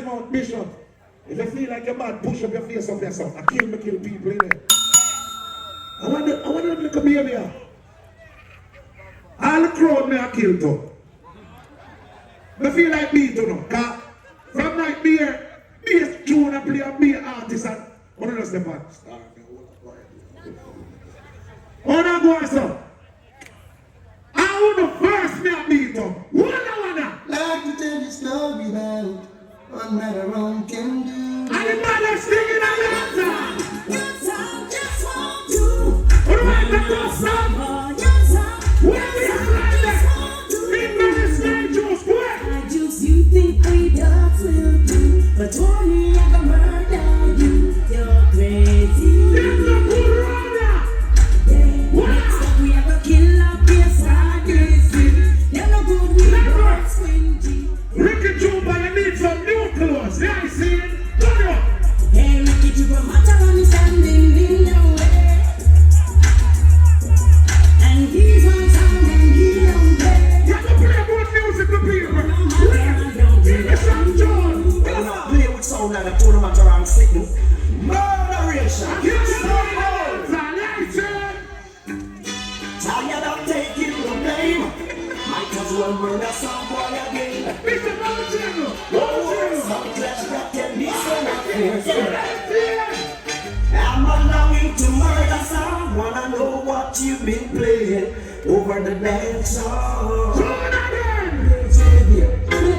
out, Bishop. If you feel like you're mad, push up your face up there, son. I kill people in there. I want them to come here. All the crowd me I kill too. I feel like me too now. Cause from like me a tune and play and be an artist and one of those the man. Hold on, go on, son. I want the first me a beat up. Wanna. Like to tell you story about what Matterhorn can do. And the man is singing on the answer. Yes, I just want to. What do I have to do, son? Yes, I Where we are right there? People in St. Joe's Square. just you think we dogs will do, but only I can murder you. You're crazy. There's no good runner. Next up we have a kill up yes, I crazy. You're no good with your squinty. Ricky Jumba, you need some new clothes. Yeah, I see it. Turn it up. Hey, Ricky Juba, Matterhorn standing in the way, and he's on sound and he don't play. You have to play good music to people. Give me some joy. We're not playing with sound like a tournament around sickness. Murderation. Give me some noise. I like it. Tired of taking the blame. Might as well murder some boy again. Mr. Montano. Oh, some flesh that can be so much Yeah. I'm allowing to murder someone. I know what you've been playing over the dance hall. Turn again.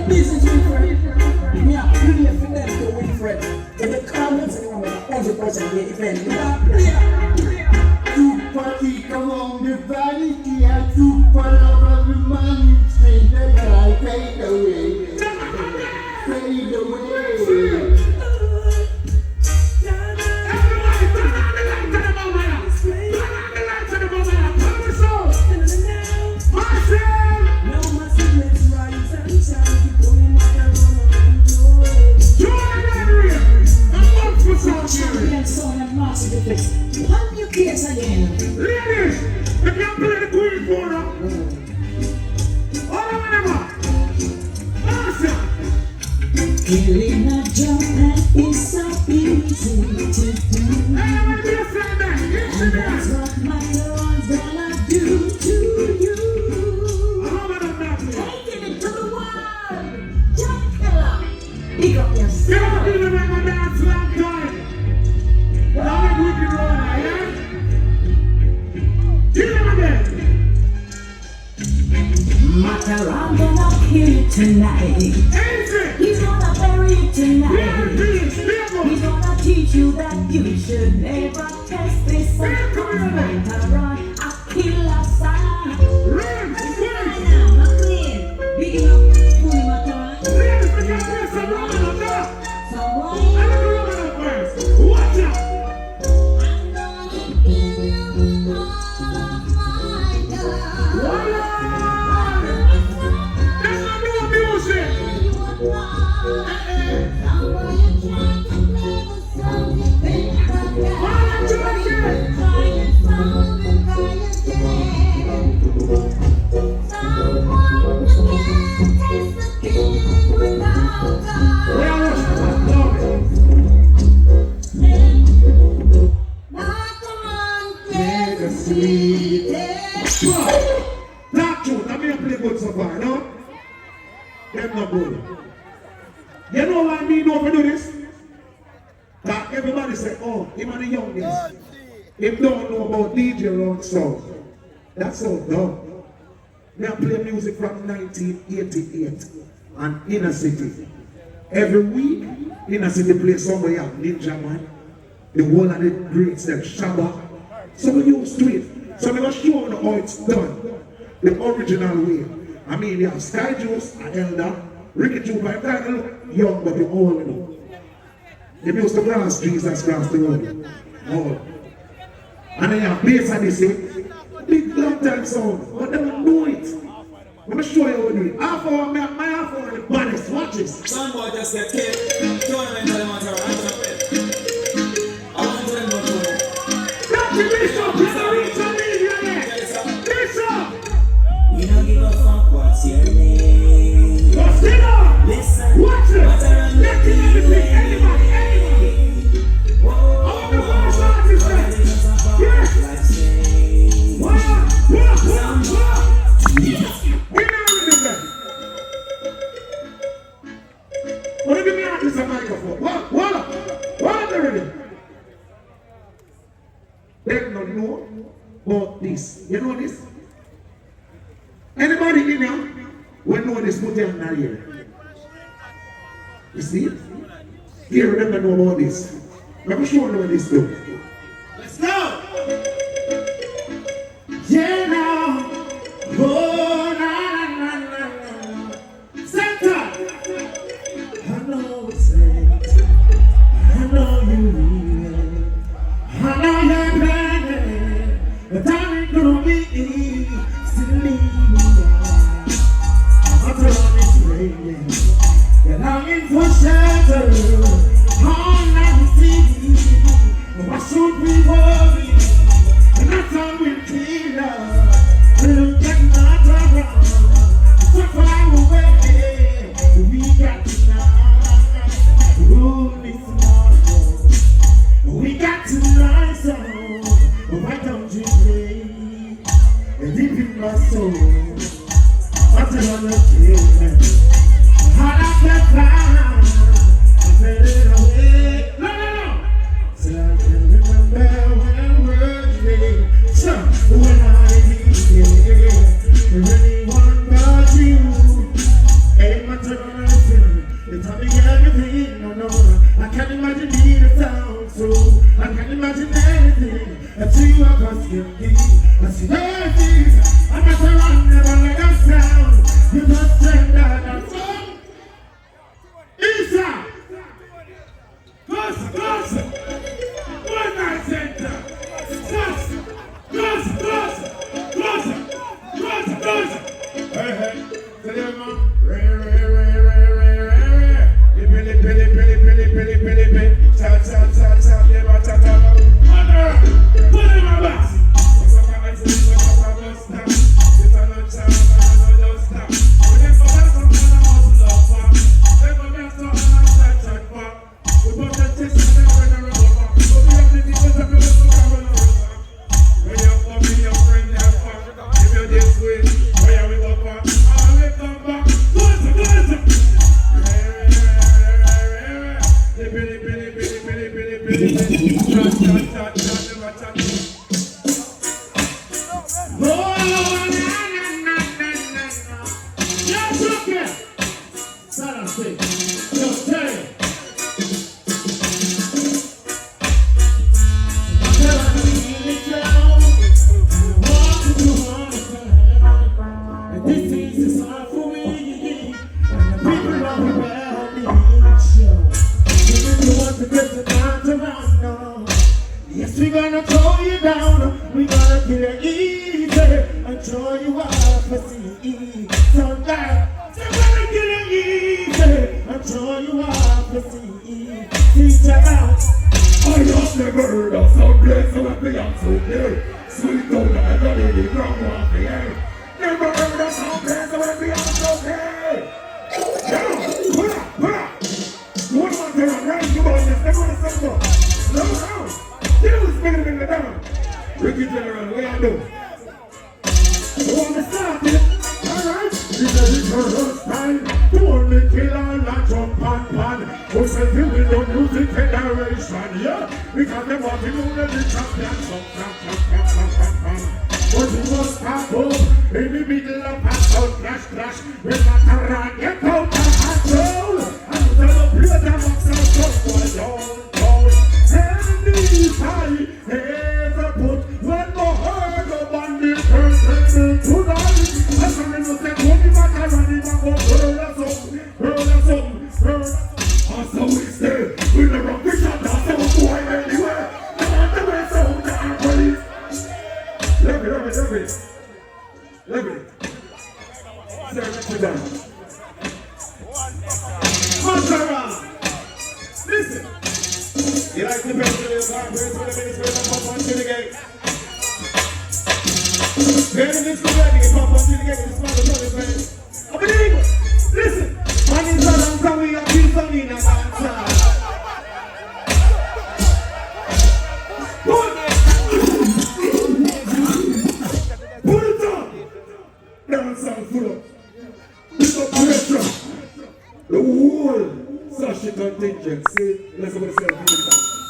This is Winfred. Me a play for them to Winfred. In the comments, anyone with 100% the event. Me a play. Super kick along the vanity and super love every man saying that I fade away. Fade away. Everybody turn on the lights and the moment. Turn on the lights and the moment. Turn the soul. Marcel. No massive let's rise and shine. Keep going Matterhorn. Jordan Henry. I'm up for some cheering. And so and massive effects. One new case again. Ladies, if you play the Queen for them, all of them up. Awesome. Killing a jump and it's so easy to do. Hey, I want to be a friend there. Yes, And it that's is. what Matterhorn's gonna do to you. All of them back there. Taking it to the world. Jump killer. Big up yourself. Get up in the ring and dance long time. Now let wicked roll now, yeah? Kill him again. Matterhorn gonna kill you tonight. Easy. He's gonna bury you Yeah, tonight. please, stable. He's gonna teach you that you should never test this. Matterhorn, a killer sign. Run, wait. McLean, big up, Tony Matterhorn. Ladies, we can't play some Roman up there. So I boy, like the Roman up first. Watch out. I'm gonna kill you with all of my guns. Voila. That's not new music. You are wrong. Somewhere you're trying to play with something big and Voila, Jamaican. try it sound and try again. Someone who can't taste the king without God. We are rushing. Love it. Matterhorn plays the sweetest. Talk to I mean, I play good so far, no? Them not good. You know what I mean over do this? That everybody say, oh, him and the youngest. Him don't know about DJ around South. That's so dumb. Me I play music from 1988 and Inner City. Every week, Inner City play somewhere else, Ninja Man. The whole of the greats, them Shabba. So we used to it. So I'm going to show you how it's done. The original way. I mean, you have Sky Juice, an elder, Ricky Juba, you kind of look young, but you're old, you know. They used to grass Jesus across the road. Old. And then you have bass and they say, big long time sound, but they don't know it. Let me show you how we do it. Half hour, my half hour, the baddest. Watch this. Some boy just get killed. Tournament for the Matterhorn. I want to know to That's the Bishop, you're the reach media there. Bishop! we don't give a fuck what's your name. Go sit down! Listen, Watch it! Matterhorn Let it You know this? Anybody in here will know this, put your hand here. You see it? Here, remember know about this. Let me show you what this do. Let's go! Yeah, now. Oh, na, na, na, na. Center! I know it's late. I know you need it. I know you're planning. But I ain't gonna be silly. After all this raining, you're longing for shelter. All I see, why should we worry? And that's how we feel. Look at not around, so far away. We got tonight, only tomorrow. We got tonight, so why don't you play? Deep in my soul, what's another thing? How I get down, I fade it away. No. So I can remember when I was there. So when I did anyone but you, ain't my turn. They tell me everything, no. I can't imagine being a sound, so I can't imagine anything that you are asking me. I see everything, I'm not around, never let us down. You must send that song. Isa! Closer! One night center! Closer! Hey, tell them, ray. Billy. Chat, never chat about. Put him on back. Yes, we're gonna throw you down, we're gonna kill you easy, and throw you off the sea. So that, we're gonna kill you easy, and throw you off the sea. Teach them out. I have never heard of some place where we are so near. Sweet down the melody, the ground off the air. Never heard of some place where we are so near. Now, put up. One more time, I'm right about this, never want to say no. No. You spinning in the down. Ricky General, what y'all do? You want to start it? Alright. This is the first time. You want me kill all that jump and pan. Who said you will don't lose the federation, yeah? Because they want to know that the champion but you must stop up in the middle of a sound clash. With Matterhorn, get out of control. And you tell the play them up some stuff for don't. Ever put one more hard up on the person tonight. As a little step, what you got to run in and go burn us up. And so we stay with the wrong vision, that's our boy anywhere. Come on the way, so down, police. Love it. Serve it down. Matterhorn. Listen. You like the best of your conference when the minister will pop onto the gate. When the minister will pop onto the gate, it's not the funny place. I'm an eagle. Listen. Man is not on some way, I feel funny in a dancer. Put it up. Dance on full up. Pick up pressure. The whole SASHI contingent. See, let's go to the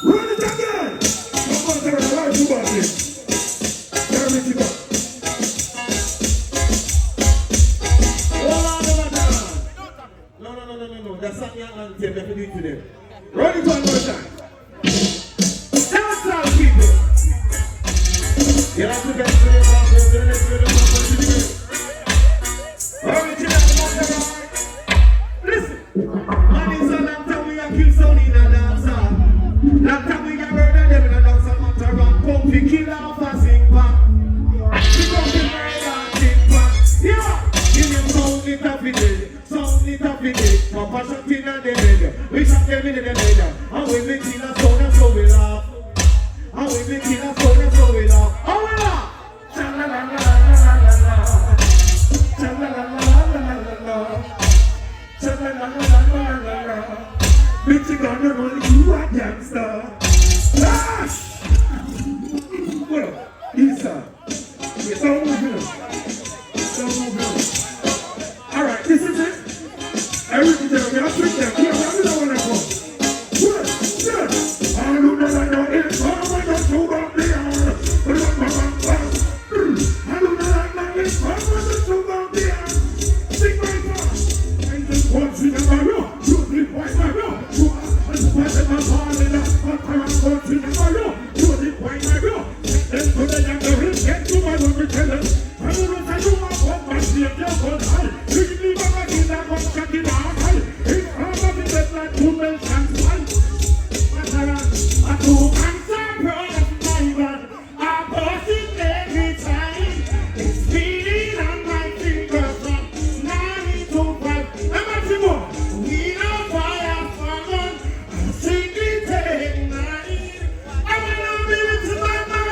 run it again! I'm going to tell you right about this. Turn it up. the song your anthem, let me do it to them. Run it one more time. That's all people. You have to get to the back of the next to the back of the next. Original Matterhorn. Listen. Man, it's a long time we have killed sound in a dancer. Long time we have heard of them in a dancer. Matterhorn. Pumpy kill off a sing back. She come to murder and sing back. Yeah. Give them sound it up in it. Sound it up in it. Papa shot in the head. We shot them in the head. And when we kill a sound and so we laugh. And when we kill a sound and so we laugh. Oh we laugh. Cha-la-la-la-la-la-la-la. Cha-la-la-la-la-la-la-la. Cha-la-la-la-la-la-la-la. Michigan, you know you a gangster. Dash! Well, Isa. It's all moving. It's all moving. Alright, this is it. Everything there, we have to trick them. Here, where do you want to go? Good, good. I do not know it's all when I go up there. I do not know it's all when I go up there. Sing my part. I just want to know my room. You sleep white my room. You are the part of my ball in the part I want to know my room. You sleep white my room. Then put it on the ring. Get to my room and tell them. I don't know if I do my work, but see if you're good. You can leave my back in that one, check it out. It's all of the best like 2 minutes and 1. Matterhorn, a 2 months are proud of my God. I bust it every time. It's feeling on my finger from 9 to 5. And Maximo, we know fire for gun. I'm singing take 9. I will not be with my man,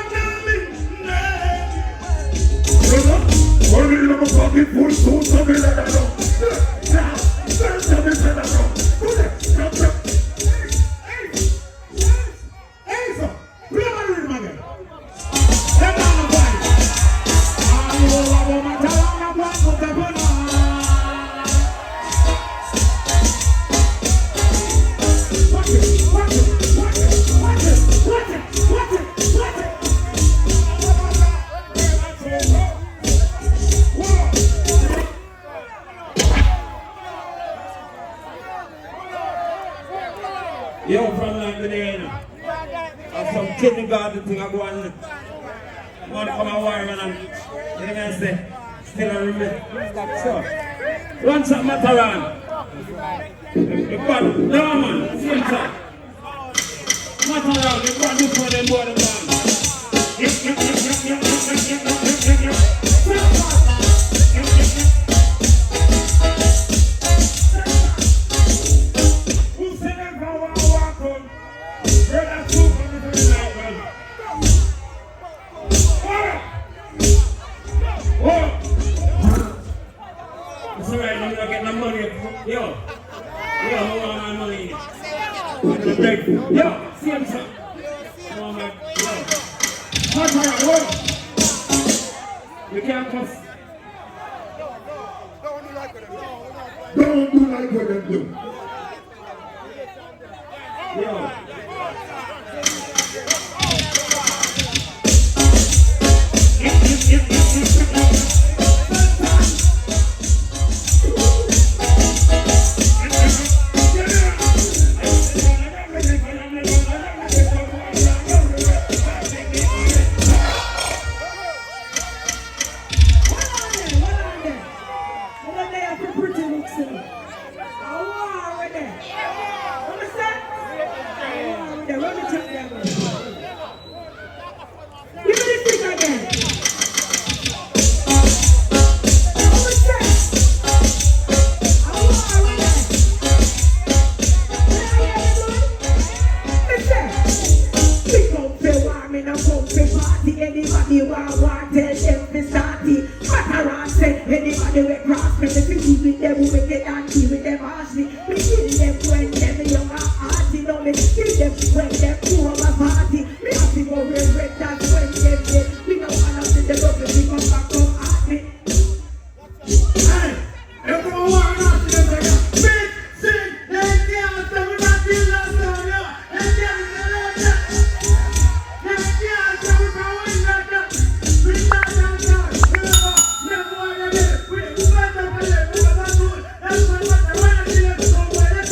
only in a pocket full suit of the leather. Yo, from London, I'm from kindergarten thing I go on. Want to come and warm and you can say, still a remember. So, one shot Matterhorn. No man, same shot. Matterhorn, you got this for them boy the man. Yo, I want my money. Yo, see him, sir. Matterhorn, you can't cuss. Don't do like what them do. Yo. Anybody with cross me, if you keep with them, we make it and keep with them harshly. We kill them when them young and hearty. Don't me kill them when them poor and party. Me have to go real red, that's when them dead. We don't want to see the double, we come back come at me. Hey, everyone want to see them like that. Big, sing, they can't stop with that kill that song, yo. They can't stop with that. They can't stop with that one like that. Bring that down, never want to live. We do better for them, we never do it. That's why what they want to see them, so why they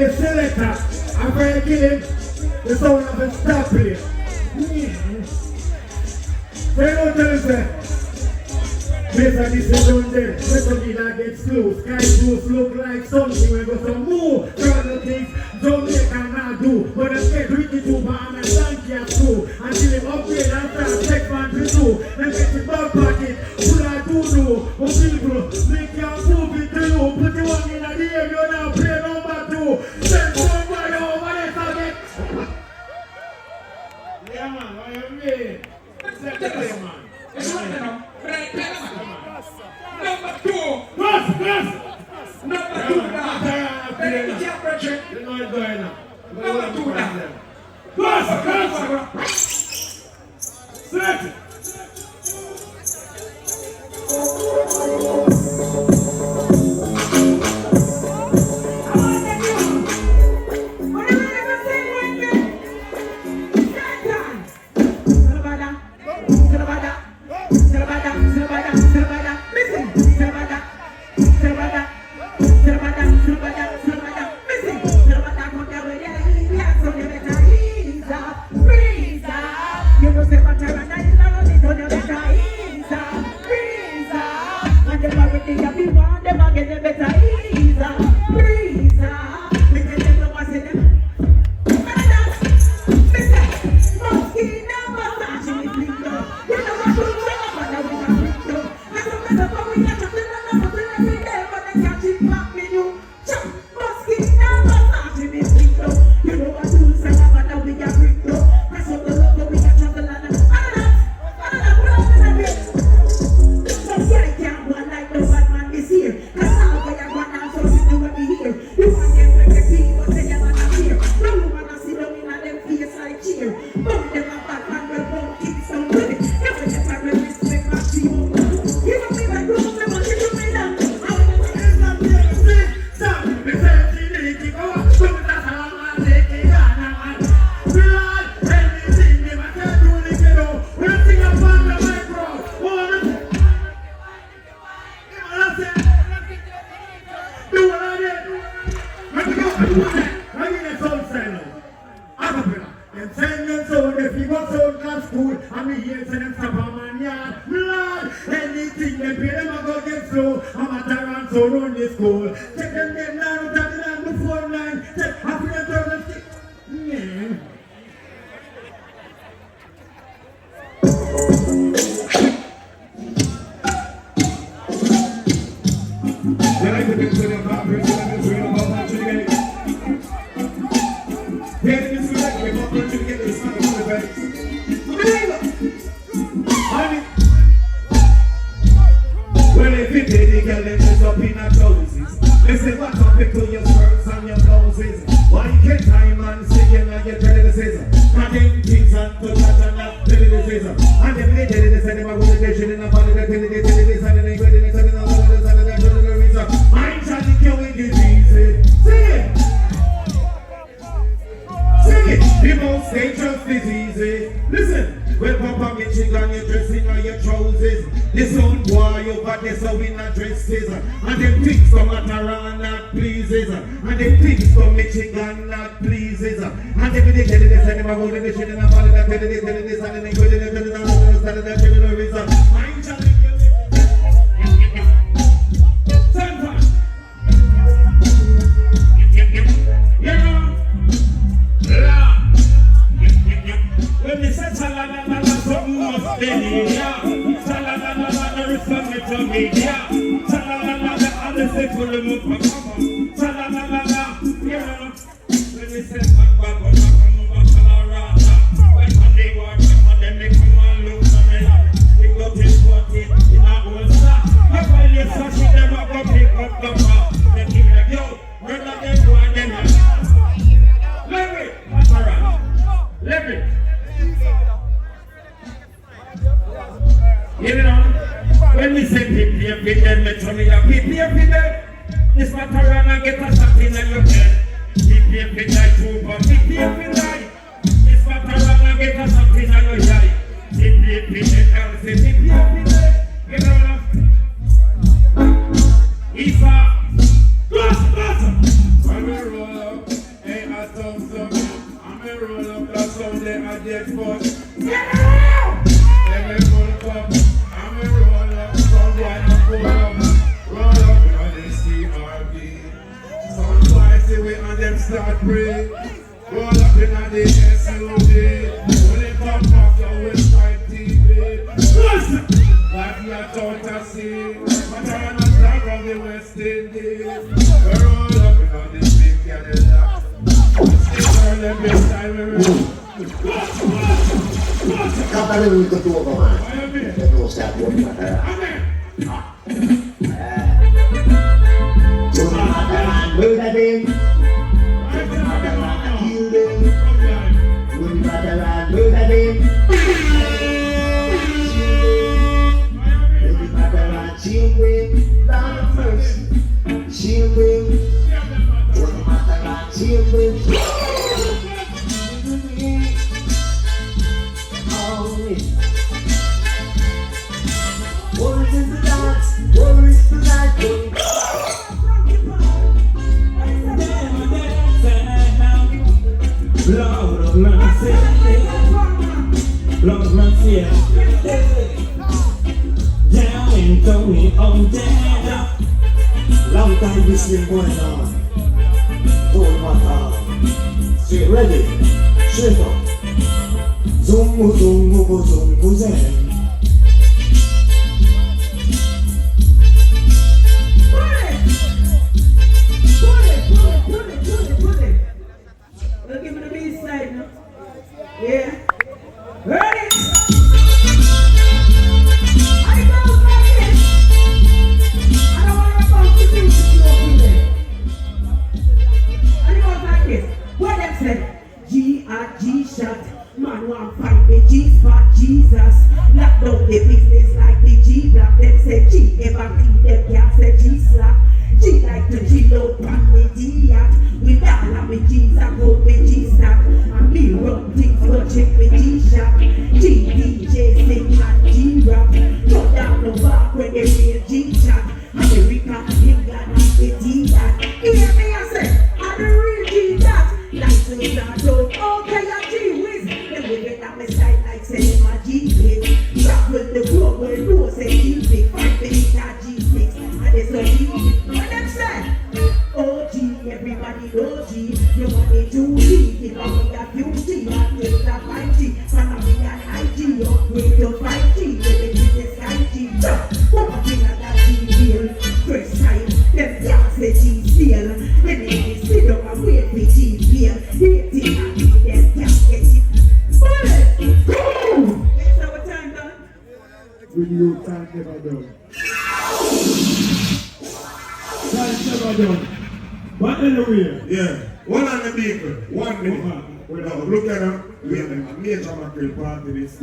the selector. I'm going to kill him. The sound of a stop play. So you don't tell him, sir. Based on this down there, Metropolitan gets close. Sky blues look like something when go some more. Trouble things Jamaican not do. But I get Ricky to Bahama and Yankee at school. Until they upgrade and start check man to do. Then get the back pocket, full of do-do. But people make your move it to you. Put the one in the air, you now play number 2. Send somebody over there to get. Yeah man, what you mean? Set the play man. Number 2. Number 2 now. Let me check Richard. You know what's going on. Number 2 now. Set it. And them things from Matterhorn not pleases. And them things from Michigan not pleases. And every day telling this and them about the shit and I'm telling this and then going to the reason. I'm telling you. When they say Salada, something must be here. Salada, respond to me, yeah. Salada, all the sex will remove from common. Salada, yeah. When they say Baba, when they watch and then they come and look at me, they got his body in a whole stack. That's why they SASHI them up and pick up the bar. They keep like, yo, where are they going then? Larry, Matterhorn, Larry. You know, when we say PPF with them, they tell me that PPF with them, this Matterhorn and get a shot in your head. PPF with that trooper, PPF with that, this Matterhorn and get a shot in your head. PPF with that, PPF with that, you know. Isa, glass, when we roll up. they are dead for. Every full cup, I'm a roll up, some boy no pull up, roll up on the CRB. Some boy say we on them start pray, roll up in on the SUV. When they come back, you will start TV. Like you're out to sea, but I'm not stuck on the West Indies. We roll up in on the big Cadillac. Still the best time we roll. Kapan yung ketua kawan? Ketua siap buat Matterhorn. Buat Matterhorn berdadim. Buat Matterhorn healing. Buat Matterhorn berdadim. Buat Matterhon shielding. Lord of mercy. Shielding. Buat Matterhon shielding. Lord of mercy, Lord of mercy, down into me on down. Long time this been going on. Don't matter. Straight ready. Straight up. Zungu zungu zungu zen. Give me the B-side now. Yeah. Ready? I don't like it. I don't want to come to you over there. I don't like it. What them said? G shot. Man want fight me G-spot Jesus. Lock down the business like the G-block. Them say G everything them can't say G-slack. G like to G-load pan me D-yacht. With all of me G's I go with G-stack. And me run things go check with G-shop. G-DJ sing and G-rap. Put down the back when they real G-chat. America, England and the D-dat. Hear me I say, I'm the real G-dat. Like to start out, okay I G-whiz. Then we get on my side like say my G-hit. Rock with the floor where no say G-big. 5 minutes at G6. And there's no G-hit. What them say? OG, everybody know G. You want me to G, if I want that QG, I get that 5G. Son of me and IG, upgrade your 5G, let me give this guy G. What a thing at that G deal. First time, them can't say G steal. Then they sit down and wait for G deal. Hate it and them can't get it. Bullet! It's our time done. Video time never done. Time never done. But anyway, yeah. One on the vehicle, 1 minute. Look at them. We have a major mackerel part of this.